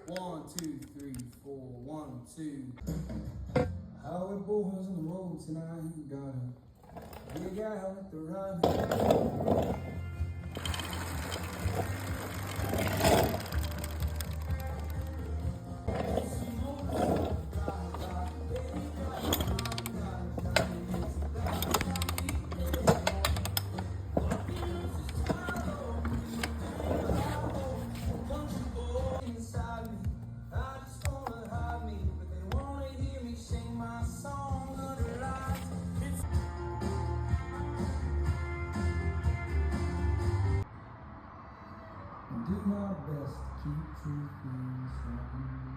1, 2, 3, 4, 1, 2. Highway boys on the road tonight, gotta dig out at the right. Inside me, I just wanna hide me, but they wanna hear me sing my song under lights. And do my best to keep true things from